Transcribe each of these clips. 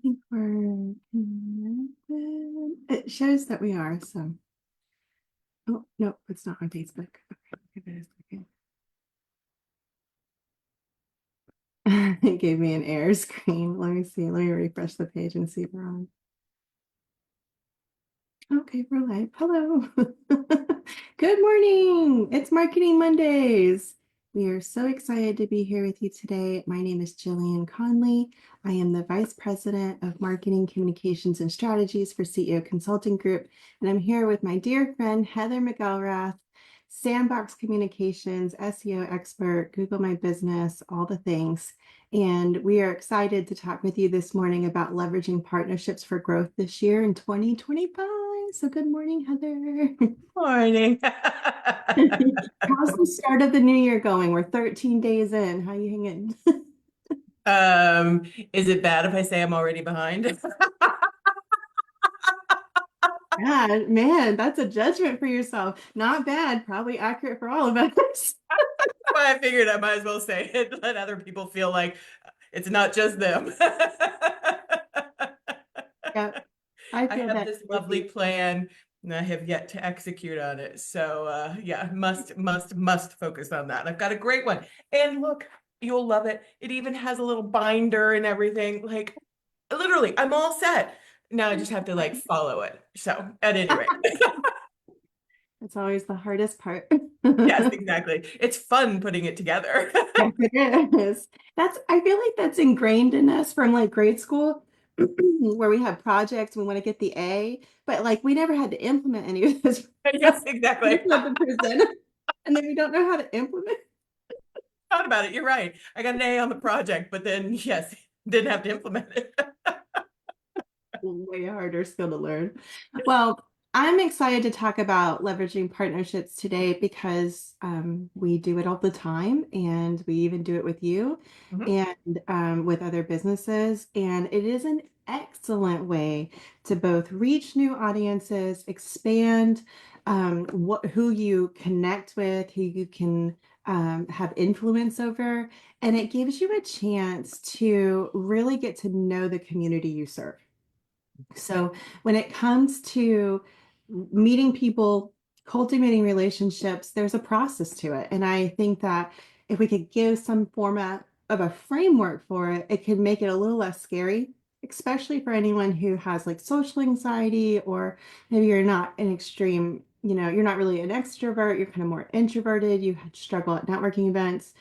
think we're connected. It shows that we are, so. Oh, no, it's not on Facebook. Okay, give it a second. It gave me an error screen. Let me see. Let me refresh the page and see if we're on. Okay, we're live. Hello. Good morning. It's Marketing Mondays. We are so excited to be here with you today. My name is Jillian Conley. I am the Vice President of Marketing, Communications, and Strategies for CEO Consulting Group. And I'm here with my dear friend, Heather McElrath, Sandbox Communications, SEO expert, Google My Business, all the things. And we are excited to talk with you this morning about leveraging partnerships for growth this year in 2025. So good morning, Heather. Morning. How's the start of the new year going? We're 13 days in. How you hanging? Is it bad if I say I'm already behind? Yeah, man, that's a judgment for yourself. Not bad, probably accurate for all of us. Why I figured I might as well say it, let other people feel like it's not just them. Yeah, I I feel have that this lovely guilty. plan and I have yet to execute on it. So yeah, must focus on that. I've got a great one. And look, you'll love it. It even has a little binder and everything. Like literally, I'm all set. Now I just have to like follow it. So at any rate. That's always the hardest part. Yes, exactly. It's fun putting it together. Yes, it is. I feel like that's ingrained in us from like grade school, where we have projects, we want to get the A, but like we never had to implement any of this. Yes, We exactly. just have to present it, and then we don't know how to implement. Thought about it. You're right. I got an A on the project, but then yes, didn't have to implement it. Way harder skill to learn. Well, I'm excited to talk about leveraging partnerships today because we do it all the time, and we even do it with you Mhm. and with other businesses. And it is an excellent way to both reach new audiences, expand who you connect with, who you can have influence over, and it gives you a chance to really get to know the community you serve. So when it comes to meeting people, cultivating relationships, there's a process to it. And I think that if we could give some format of a framework for it, it could make it a little less scary, especially for anyone who has like social anxiety, or maybe you're not an extreme, you're not really an extrovert, you're kind of more introverted, you struggle at networking events.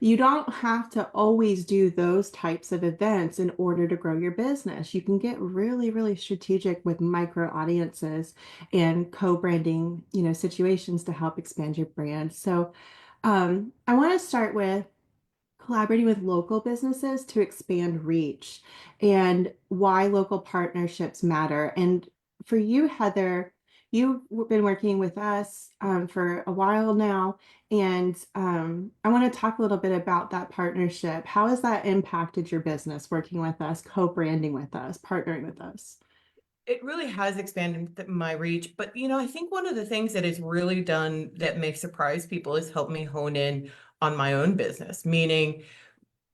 You don't have to always do those types of events in order to grow your business. You can get really, really strategic with micro audiences and co-branding, situations to help expand your brand. So, I want to start with collaborating with local businesses to expand reach and why local partnerships matter. And for you, Heather, you've been working with us for a while now. And I want to talk a little bit about that partnership. How has that impacted your business working with us, co-branding with us, partnering with us? It really has expanded my reach, but I think one of the things that it's really done that may surprise people is help me hone in on my own business, meaning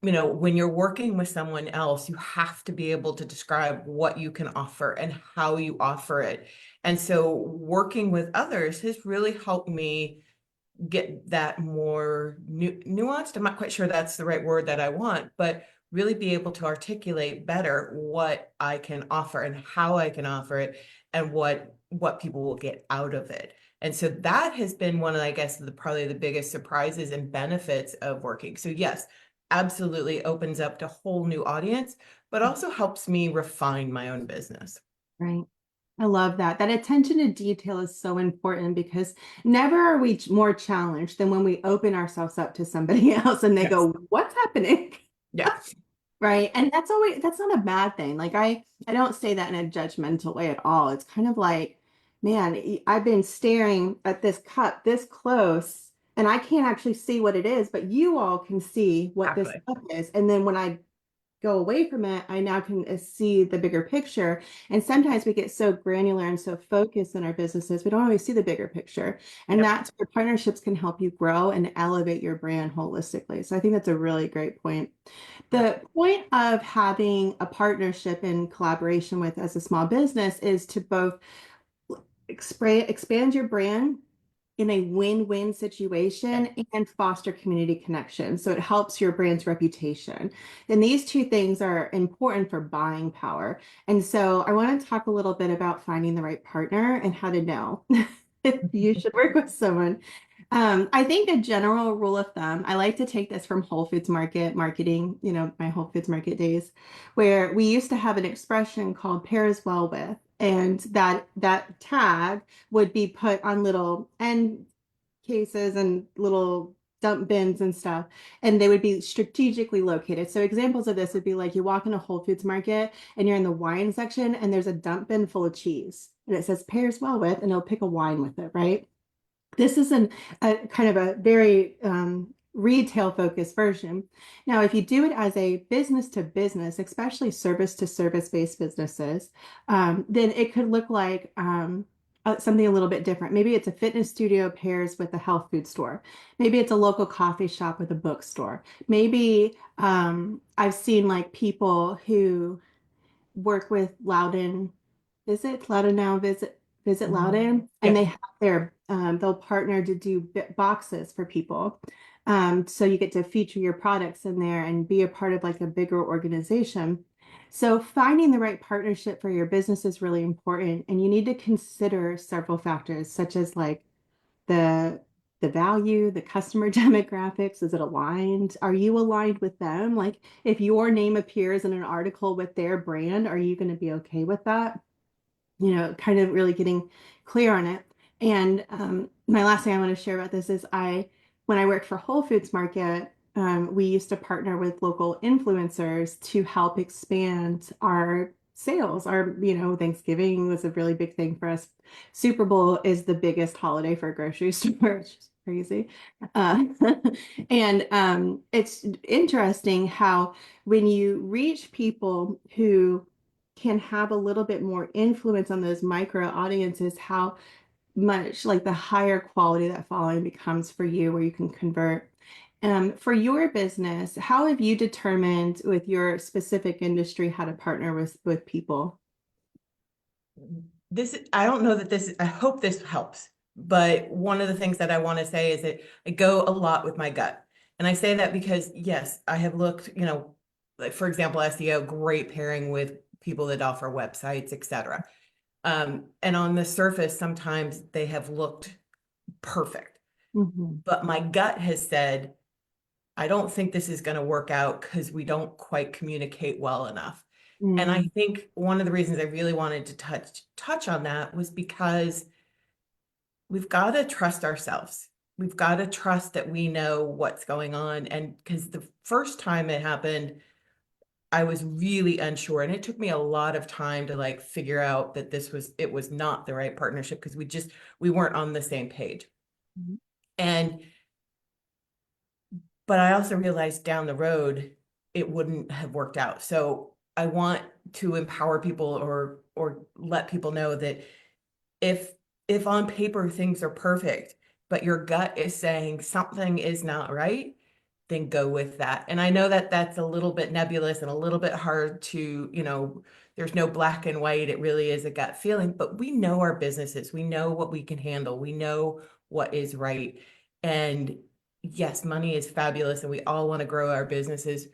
when you're working with someone else, you have to be able to describe what you can offer and how you offer it. And so working with others has really helped me get that more nuanced. I'm not quite sure that's the right word that I want, but really be able to articulate better what I can offer and how I can offer it and what people will get out of it. And so that has been one of, I guess, probably the biggest surprises and benefits of working. So yes, absolutely opens up to a whole new audience, but also helps me refine my own business. Right. I love that. That attention to detail is so important because never are we more challenged than when we open ourselves up to somebody else and they Yes. go, "What's happening?" Yeah. Right. And that's not a bad thing. Like I don't say that in a judgmental way at all. It's kind of like, man, I've been staring at this cup this close and I can't actually see what it is, but you all can see what this Exactly. cup is. And then when I go away from it, I now can see the bigger picture. And sometimes we get so granular and so focused in our businesses, we don't always see the bigger picture. And Yep. that's where partnerships can help you grow and elevate your brand holistically. So I think that's a really great point. Yep. The point of having a partnership and collaboration with as a small business is to both expand your brand in a win-win Yep. situation and foster community connection. So it helps your brand's reputation. And these two things are important for buying power. And so I want to talk a little bit about finding the right partner and how to know if you should work with someone. I think a general rule of thumb, I like to take this from Whole Foods Market marketing, my Whole Foods Market days, where we used to have an expression called pairs well with, and that tag would be put on little end cases and little dump bins and stuff, and they would be strategically located. So examples of this would be like you walk in a Whole Foods Market and you're in the wine section and there's a dump bin full of cheese and it says pairs well with, and it'll pick a wine with it, right? This is a kind of a very retail focused version. Now, if you do it as a business to business, especially service to service based businesses, then it could look like something a little bit different. Maybe it's a fitness studio pairs with a health food store. Maybe it's a local coffee shop with a bookstore. Maybe I've seen like people who work with Loudon Visit, Loudon Now Visit Mhm. Loudon, and they Yep. have they'll partner to do boxes for people. So you get to feature your products in there and be a part of like a bigger organization. So finding the right partnership for your business is really important, and you need to consider several factors, such as like the the value, the customer demographics. Is it aligned? Are you aligned with them? Like if your name appears in an article with their brand, are you going to be okay with that? Kind of really getting clear on it. And my last thing I want to share about this is when I worked for Whole Foods Market, we used to partner with local influencers to help expand our sales. Thanksgiving was a really big thing for us. Super Bowl is the biggest holiday for a grocery store, which is crazy. Uh, and it's interesting how when you reach people who can have a little bit more influence on those micro audiences, how much like the higher quality that following becomes for you, where you can convert. For your business, how have you determined with your specific industry how to partner with people? I don't know that I hope this helps, but one of the things that I want to say is that I go a lot with my gut. And I say that because, yes, I have looked, like for example, SEO, great pairing with people that offer websites, etc. And on the surface, sometimes they have looked perfect. Mhm. But my gut has said, I don't think this is going to work out because we don't quite communicate well enough. And I Mm, think one of the reasons I really wanted to touch on that was because we've got to trust ourselves. We've got to trust that we know what's going on. And because the first time it happened, I was really unsure. And it took me a lot of time to like figure out that it was not the right partnership because we weren't on the same page. mhm, And but I also realized down the road it wouldn't have worked out. So I want to empower people or let people know that if if on paper things are perfect, but your gut is saying something is not right, then go with that. And I know that that's a little bit nebulous and a little bit hard to, there's no black and white. It really is a gut feeling, but we know our businesses. We know what we can handle. We know what is right. And yes, money is fabulous and we all want to grow our businesses,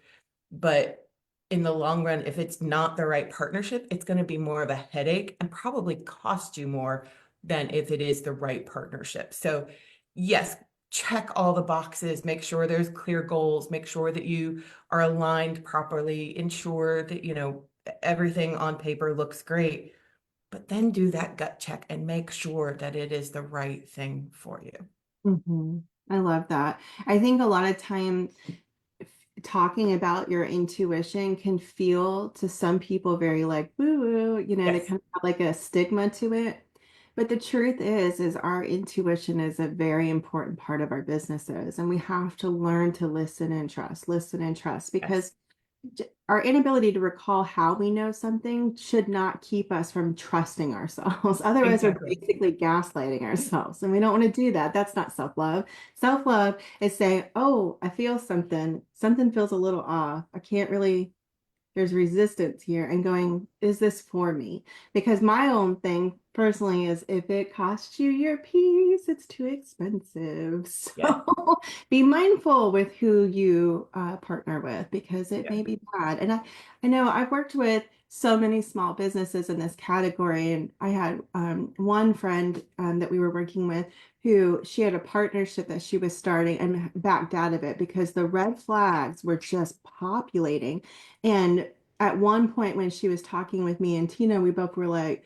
but in the long run, if it's not the right partnership, it's going to be more of a headache and probably cost you more than if it is the right partnership. So, yes, check all the boxes, make sure there's clear goals, make sure that you are aligned properly, ensure that, everything on paper looks great, but then do that gut check and make sure that it is the right thing for you. mhm. I love that. I think a lot of time talking about your intuition can feel to some people very like woo woo, they Yes. kind of have like a stigma to it. But the truth is our intuition is a very important part of our businesses, and we have to learn to listen and trust Yes. because our inability to recall how we know something should not keep us from trusting ourselves. Otherwise, we're Exactly. basically gaslighting ourselves, and we don't want to do that. That's not self-love. Self-love is saying, "Oh, I feel something. Something feels a little off. I can't really there's resistance here and going, is this for me? Because my own thing personally is if it costs you your peace, it's too expensive. Yeah. So be mindful with who you partner with because it Yeah. may be bad. And I know I've worked with so many small businesses in this category, and I had one friend that we were working with who she had a partnership that she was starting and backed out of it because the red flags were just populating. And at one point when she was talking with me and Tina, we both were like,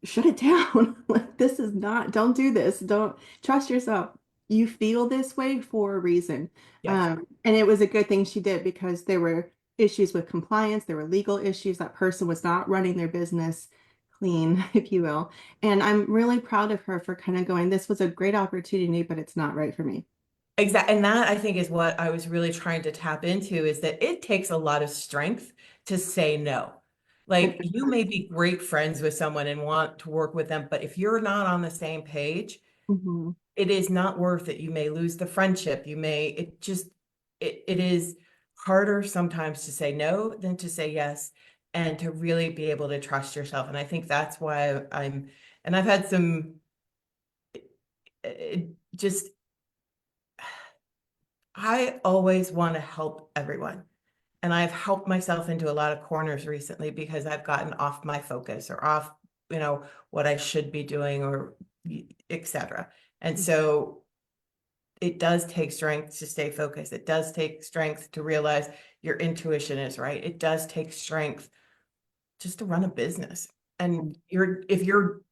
shut it down. Like, this is not, don't do this. Don't trust yourself. You feel this way for a reason. Yes. And it was a good thing she did because there were issues with compliance, there were legal issues. That person was not running their business clean, if you will. And I'm really proud of her for kind of going, this was a great opportunity, but it's not right for me. Exactly. And that I think is what I was really trying to tap into is that it takes a lot of strength to say no. Like It you may be great friends with someone and want to work with them, but if you're not on the same page, Mhm. it is not worth it. You may lose the friendship. It is harder sometimes to say no than to say yes and to really be able to trust yourself. And I think that's why and I've had some, just, I always want to help everyone. And I've helped myself into a lot of corners recently because I've gotten off my focus or off, what I should be doing or etc. And so it does take strength to stay focused. It does take strength to realize your intuition is right. It does take strength just to run a business. And if you're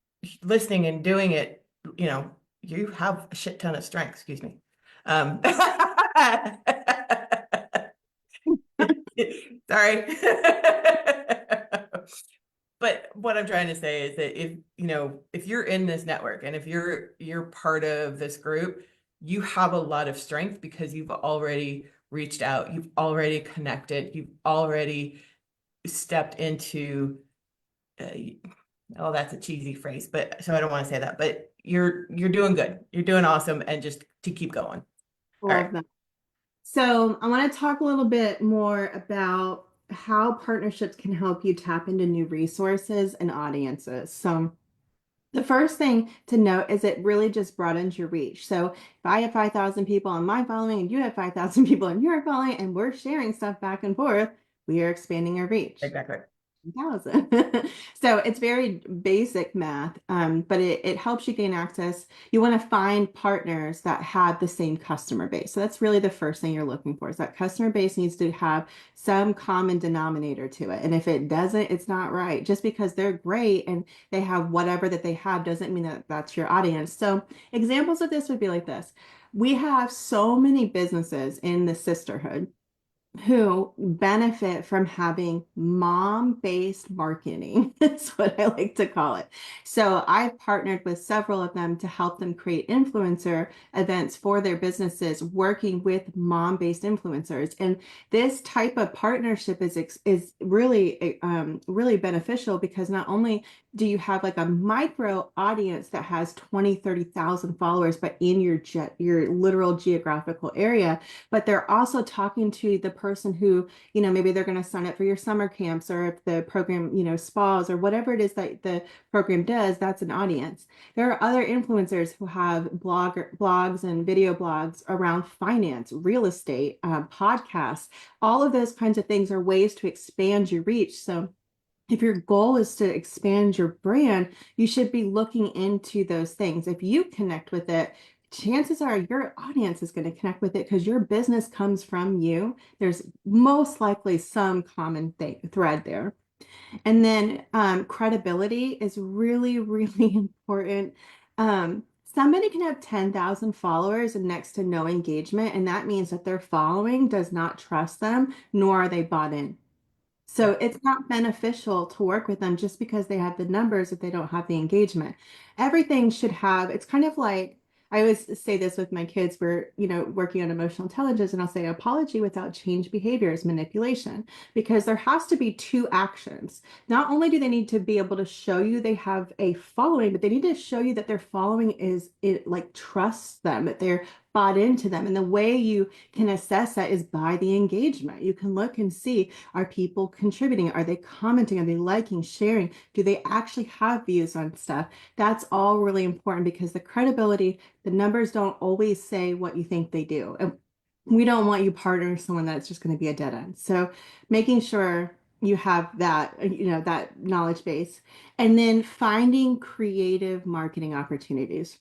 listening and doing it, you have a shit ton of strength, excuse me. Sorry. But what I'm trying to say is that if you're in this network and if you're part of this group, you have a lot of strength because you've already reached out, you've already connected, you've already stepped into uh, oh, that's a cheesy phrase, but so I don't want to say that, but you're doing good. You're doing awesome and just to keep going. All right. Love that. So, I want to talk a little bit more about how partnerships can help you tap into new resources and audiences. So, the first thing to note is it really just broadens your reach. So, if I have 5,000 people on my following and you have 5,000 people on your following, and we're sharing stuff back and forth, we are expanding our reach. Exactly. 1,000. So it's very basic math, but it helps you gain access. You want to find partners that have the same customer base. So that's really the first thing you're looking for is that customer base needs to have some common denominator to it. And if it doesn't, it's not right. Just because they're great and they have whatever that they have doesn't mean that that's your audience. So examples of this would be like this. We have so many businesses in the sisterhood who benefit from having mom-based marketing. That's what I like to call it. So I've partnered with several of them to help them create influencer events for their businesses, working with mom-based influencers. And this type of partnership is really really beneficial because not only do you have like a micro audience that has 20, 30,000 followers, but in your literal geographical area, but they're also talking to the person who, maybe they're going to sign up for your summer camps or if the program, spas or whatever it is that the program does, that's an audience. There are other influencers who have blogs and video blogs around finance, real estate, podcasts. All of those kinds of things are ways to expand your reach. So if your goal is to expand your brand, you should be looking into those things. If you connect with it, chances are your audience is going to connect with it because your business comes from you. There's most likely some common thread there. And then credibility is really, really important. Somebody can have 10,000 followers and next to no engagement, and that means that their following does not trust them, nor are they bought in. So Yeah. it's not beneficial to work with them just because they have the numbers if they don't have the engagement. Everything should have, it's kind of like I always say this with my kids. We're, working on emotional intelligence, and I'll say apology without change behavior is manipulation, because there has to be two actions. Not only do they need to be able to show you they have a following, but they need to show you that their following is it like trusts them, that they're bought into them. And the way you can assess that is by the engagement. You can look and see, are people contributing? Are they commenting? Are they liking, sharing? Do they actually have views on stuff? That's all really important, because the credibility, the numbers don't always say what you think they do. And we don't want you partnering with someone that's just going to be a dead end. So making sure you have that, that knowledge base, and then finding creative marketing opportunities,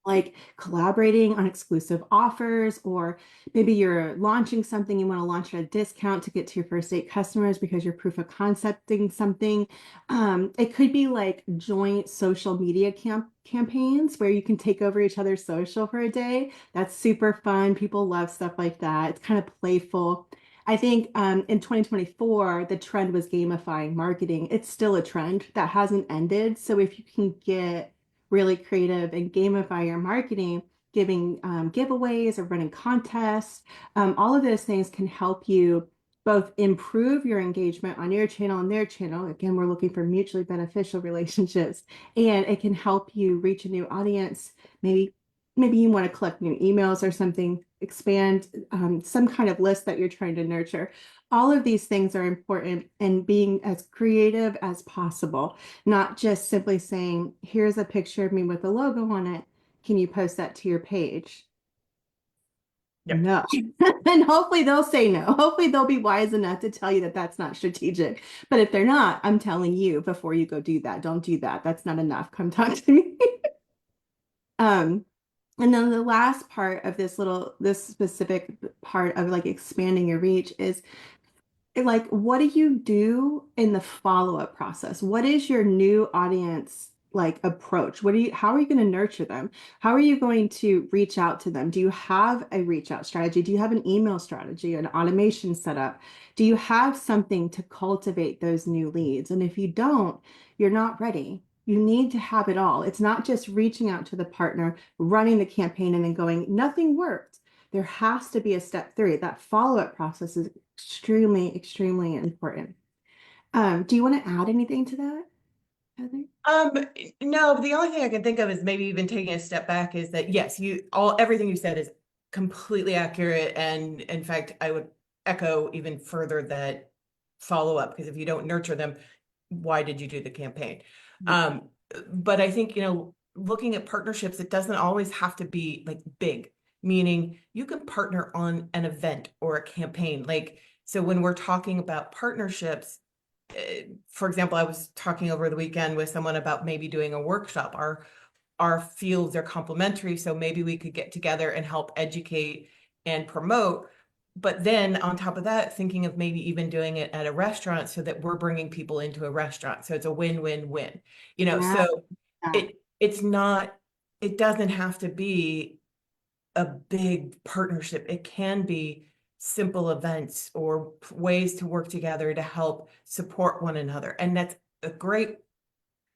like collaborating on exclusive offers, or maybe you're launching something, you want to launch at a discount to get to your first 8 customers because you're proof of concepting something. It could be like joint social media campaigns where you can take over each other's social for a day. That's super fun. People love stuff like that. It's kind of playful. I think in 2024, the trend was gamifying marketing. It's still a trend that hasn't ended. So if you can get really creative and gamify your marketing, giving giveaways or running contests, all of those things can help you both improve your engagement on your channel and their channel. Again, we're looking for mutually beneficial relationships, and it can help you reach a new audience. Maybe you want to collect new emails or something, expand some kind of list that you're trying to nurture. All of these things are important, and being as creative as possible, not just simply saying, here's a picture of me with a logo on it. Can you post that to your page? Yep. No. And hopefully they'll say no. Hopefully they'll be wise enough to tell you that that's not strategic. But if they're not, I'm telling you before you go do that. Don't do that. That's not enough. Come talk to me. Um, and then the last part of this specific part of like expanding your reach is, like, what do you do in the follow-up process? What is your new audience like approach? How are you going to nurture them? How are you going to reach out to them? Do you have a reach out strategy? Do you have an email strategy, an automation setup? Do you have something to cultivate those new leads? And if you don't, you're not ready. You need to have it all. It's not just reaching out to the partner, running the campaign, and then going, nothing worked. There has to be a step three. That follow-up process is extremely, extremely important. Do you want to add anything to that, Heather? Um, no, the only thing I can think of is maybe even taking a step back is that yes, everything you said is completely accurate. And in fact, I would echo even further that follow up, because if you don't nurture them, why did you do the campaign? Um, but I think, looking at partnerships, it doesn't always have to be like big, meaning you can partner on an event or a campaign. Like, so when we're talking about partnerships, for example, I was talking over the weekend with someone about maybe doing a workshop. Our fields are complementary, so maybe we could get together and help educate and promote. But then on top of that, thinking of maybe even doing it at a restaurant so that we're bringing people into a restaurant. So it's a win-win-win. Yeah. So it's not, it doesn't have to be a big partnership. It can be simple events or ways to work together to help support one another. And that's a great,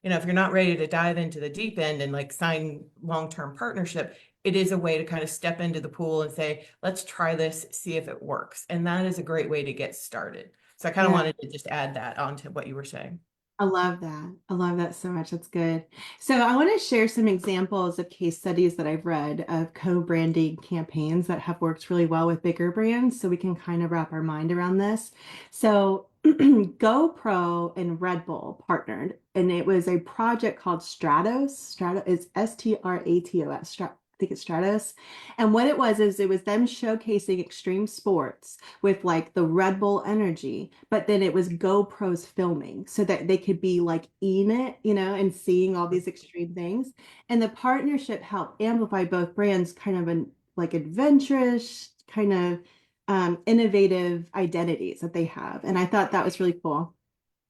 if you're not ready to dive into the deep end and like sign long-term partnership, it is a way to kind of step into the pool and say, let's try this, see if it works. And that is a great way to get started. So I kind of Yeah. wanted to just add that onto what you were saying. I love that. I love that so much. That's good. So I want to share some examples of case studies that I've read of co-branding campaigns that have worked really well with bigger brands, so we can kind of wrap our mind around this. So GoPro and Red Bull partnered, and it was a project called Stratos. Stratos is Stratos. I think it's Stratos. And what it was is it was them showcasing extreme sports with like the Red Bull energy, but then it was GoPros filming so that they could be like in it, and seeing all these extreme things. And the partnership helped amplify both brands' kind of an like adventurous, kind of innovative identities that they have. And I thought that was really cool.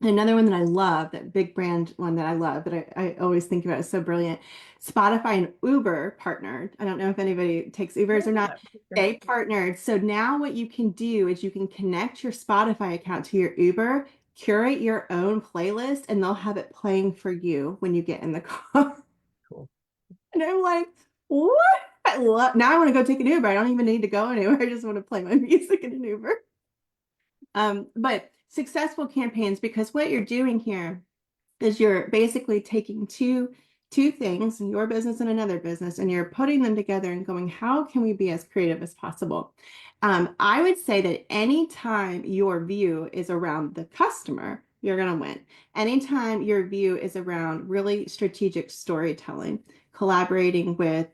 Another one that I love, that big brand one that I love, that I always think about is so brilliant. Spotify and Uber partnered. I don't know if anybody takes Ubers or not. They partnered. So now what you can do is you can connect your Spotify account to your Uber, curate your own playlist, and they'll have it playing for you when you get in the car. Cool. And I'm like, What? Now I want to go take an Uber. I don't even need to go anywhere. I just want to play my music in an Uber. But successful campaigns, because what you're doing here is you're basically taking two things, your business and another business, and you're putting them together and going, how can we be as creative as possible? I would say that anytime your view is around the customer, you're going to win. Anytime your view is around really strategic storytelling, collaborating with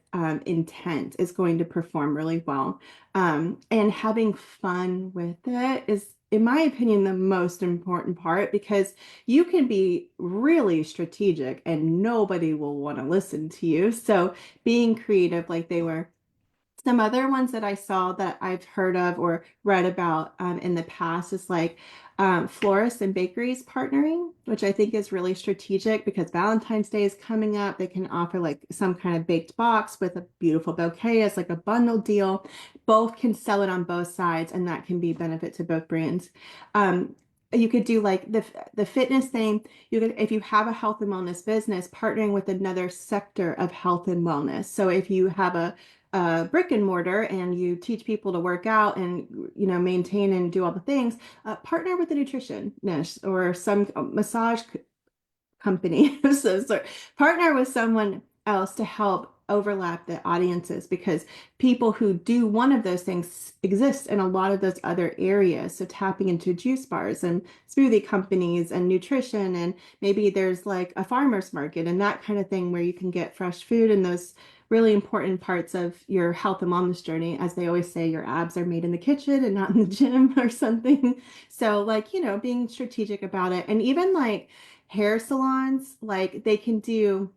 intent is going to perform really well. And having fun with it is, in my opinion, the most important part, because you can be really strategic and nobody will want to listen to you. So being creative like they were. Some other ones that I saw that I've heard of or read about in the past is like florists and bakeries partnering, which I think is really strategic because Valentine's Day is coming up. They can offer like some kind of baked box with a beautiful bouquet as like a bundle deal. Both can sell it on both sides, and that can be benefit to both brands. You could do like the fitness thing. You could, if you have a health and wellness business, partnering with another sector of health and wellness. So if you have a brick and mortar and you teach people to work out and maintain and do all the things, partner with a nutritionist or some massage company. So partner with someone else to help overlap the audiences, because people who do one of those things exist in a lot of those other areas. So tapping into juice bars and smoothie companies and nutrition, and maybe there's like a farmer's market and that kind of thing where you can get fresh food and those really important parts of your health and wellness journey. As they always say, your abs are made in the kitchen and not in the gym or something. So like, being strategic about it. And even like hair salons, like they can do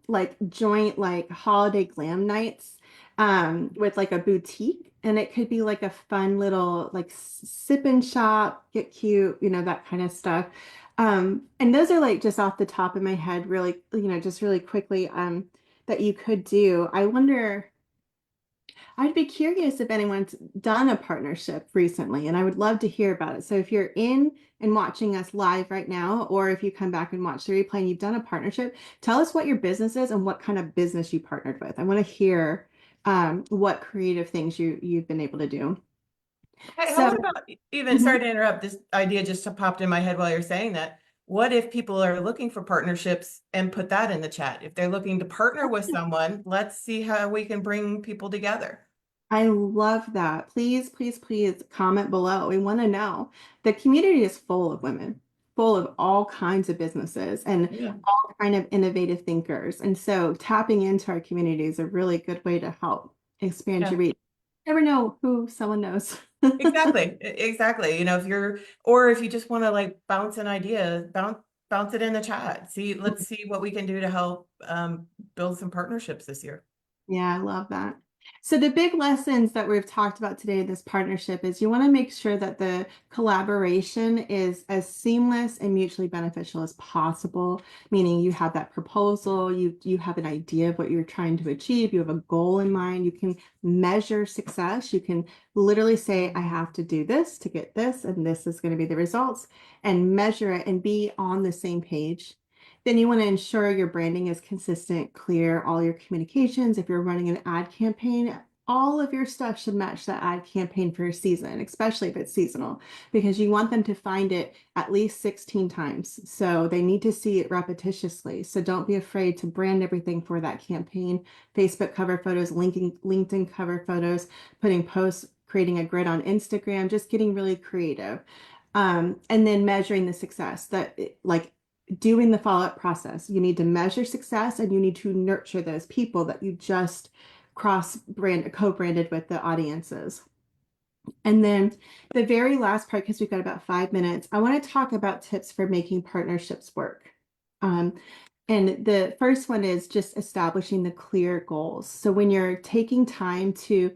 like joint like holiday glam nights with like a boutique, and it could be like a fun little like sip and shop, get cute, that kind of stuff. And those are like just off the top of my head, really, just really quickly, that you could do. I wonder, I'd be curious if anyone's done a partnership recently, and I would love to hear about it. So if you're in and watching us live right now, or if you come back and watch the replay and you've done a partnership, tell us what your business is and what kind of business you partnered with. I want to hear what creative things you've been able to do. Hey, So, what about even, mhm. sorry to interrupt, this idea just popped in my head while you're saying that. What if people are looking for partnerships and put that in the chat? If they're looking to partner with someone, let's see how we can bring people together. I love that. Please, please, please comment below. We want to know. The community is full of women, full of all kinds of businesses and Yeah. all kind of innovative thinkers. And so tapping into our community is a really good way to help expand Yeah. your reach. Never know who someone knows. Exactly. Exactly. If you're, or if you just want to like bounce an idea, bounce it in the chat. Let's see what we can do to help build some partnerships this year. Yeah, I love that. So the big lessons that we've talked about today in this partnership is you want to make sure that the collaboration is as seamless and mutually beneficial as possible, meaning you have that proposal, you have an idea of what you're trying to achieve, you have a goal in mind, you can measure success, you can literally say, I have to do this to get this, and this is going to be the results, and measure it and be on the same page. Then you want to ensure your branding is consistent, clear, all your communications. If you're running an ad campaign, all of your stuff should match that ad campaign for your season, especially if it's seasonal, because you want them to find it at least 16 times. So they need to see it repetitiously. So don't be afraid to brand everything for that campaign. Facebook cover photos, LinkedIn cover photos, putting posts, creating a grid on Instagram, just getting really creative. And then measuring the success that like doing the follow-up process. You need to measure success and you need to nurture those people that you just co-branded with the audiences. And then the very last part, because we've got about 5 minutes, I want to talk about tips for making partnerships work. Um, and the first one is just establishing the clear goals. So when you're taking time to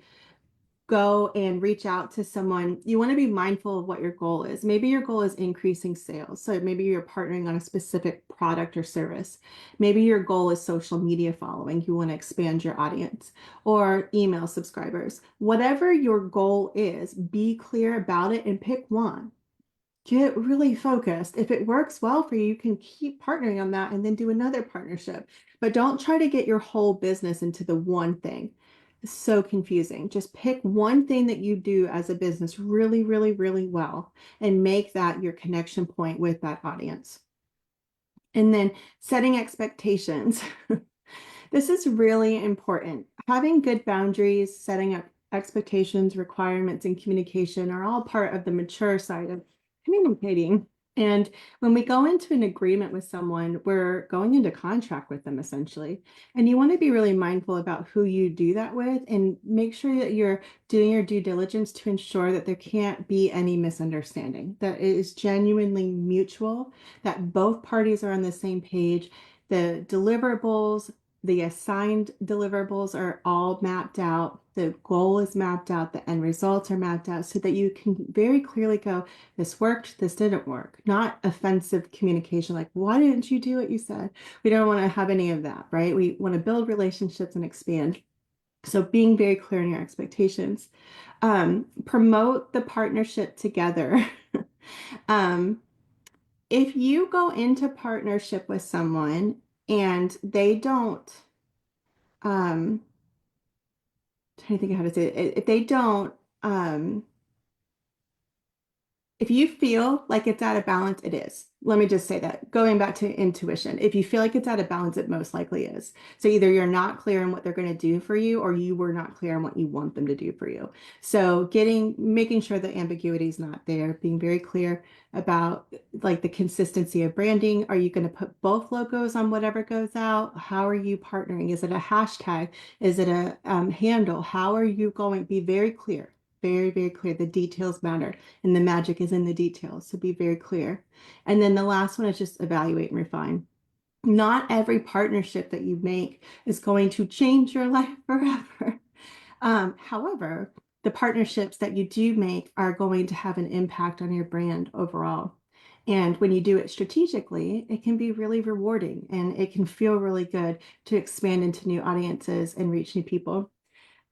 go and reach out to someone, you want to be mindful of what your goal is. Maybe your goal is increasing sales. So maybe you're partnering on a specific product or service. Maybe your goal is social media following. You want to expand your audience or email subscribers. Whatever your goal is, be clear about it and pick one. Get really focused. If it works well for you, you can keep partnering on that and then do another partnership. but don't try to get your whole business into the one thing. It's so confusing. Just pick one thing that you do as a business really, really, really well and make that your connection point with that audience. And then setting expectations. This is really important. Having good boundaries, setting up expectations, requirements, and communication are all part of the mature side of communicating. And when we go into an agreement with someone, we're going into contract with them essentially. And you want to be really mindful about who you do that with and make sure that you're doing your due diligence to ensure that there can't be any misunderstanding, that it is genuinely mutual, that both parties are on the same page. The deliverables, the assigned deliverables are all mapped out. The goal is mapped out. The end results are mapped out so that you can very clearly go, this worked, this didn't work. Not offensive communication like, why didn't you do what you said? We don't want to have any of that, right? We want to build relationships and expand. So being very clear in your expectations. Promote the partnership together. um, if you go into partnership with someone and they don't um trying to think of how to say it. If they don't, um, if you feel like it's out of balance, it is. Let me just say that. Going back to intuition, if you feel like it's out of balance, it most likely is. So either you're not clear on what they're going to do for you, or you were not clear on what you want them to do for you. So making sure that ambiguity is not there, being very clear about like the consistency of branding. Are you going to put both logos on whatever goes out? How are you partnering? Is it a hashtag? Is it a handle? How are you going? Be very clear. Very, very clear. The details matter and the magic is in the details. So be very clear. And then the last one is just evaluate and refine. Not every partnership that you make is going to change your life forever. However, the partnerships that you do make are going to have an impact on your brand overall. And when you do it strategically, it can be really rewarding and it can feel really good to expand into new audiences and reach new people.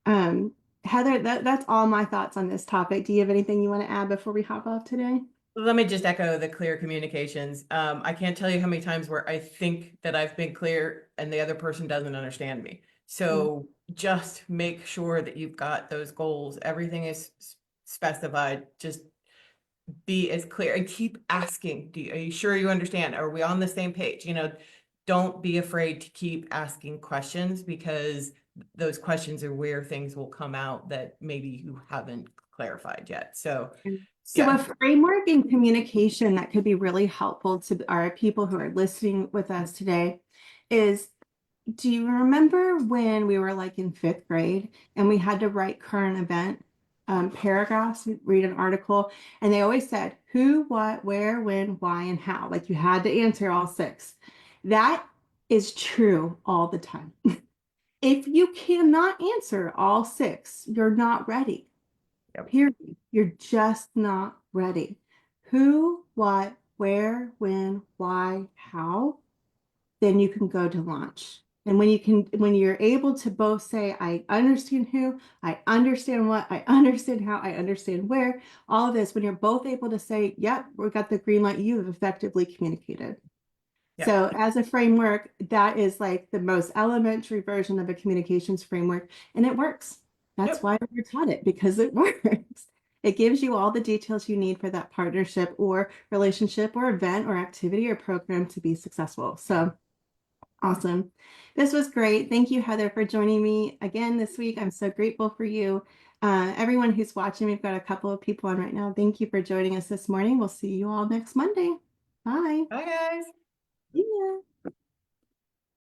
Um, Heather, that's all my thoughts on this topic. Do you have anything you want to add before we hop off today? Let me just echo the clear communications. I can't tell you how many times where I think that I've been clear and the other person doesn't understand me. Mm. So just make sure that you've got those goals. Everything is specified. Just be as clear and keep asking. Are you sure you understand? Are we on the same page? Don't be afraid to keep asking questions because those questions are where things will come out that maybe you haven't clarified yet. So So, a yeah. framework in communication that could be really helpful to our people who are listening with us today is, do you remember when we were like in fifth grade and we had to write current event paragraphs, read an article, and they always said who, what, where, when, why, and how? Like you had to answer all six. That is true all the time. If you cannot answer all six, you're not ready. Yep. Period. You're just not ready. Who, what, where, when, why, how, then you can go to launch. And when you're able to both say, I understand who, I understand what, I understand how, I understand where, all of this, when you're both able to say, yep, we got the green light, you have effectively communicated. Yep. So as a framework, that is like the most elementary version of a communications framework, and it works. That's Yep. why we're taught it, because it works. It gives you all the details you need for that partnership or relationship or event or activity or program to be successful. So awesome. This was great. Thank you, Heather, for joining me again this week. I'm so grateful for you. Everyone who's watching, we've got a couple of people on right now. Thank you for joining us this morning. We'll see you all next Monday. Bye. Bye, guys. Yeah.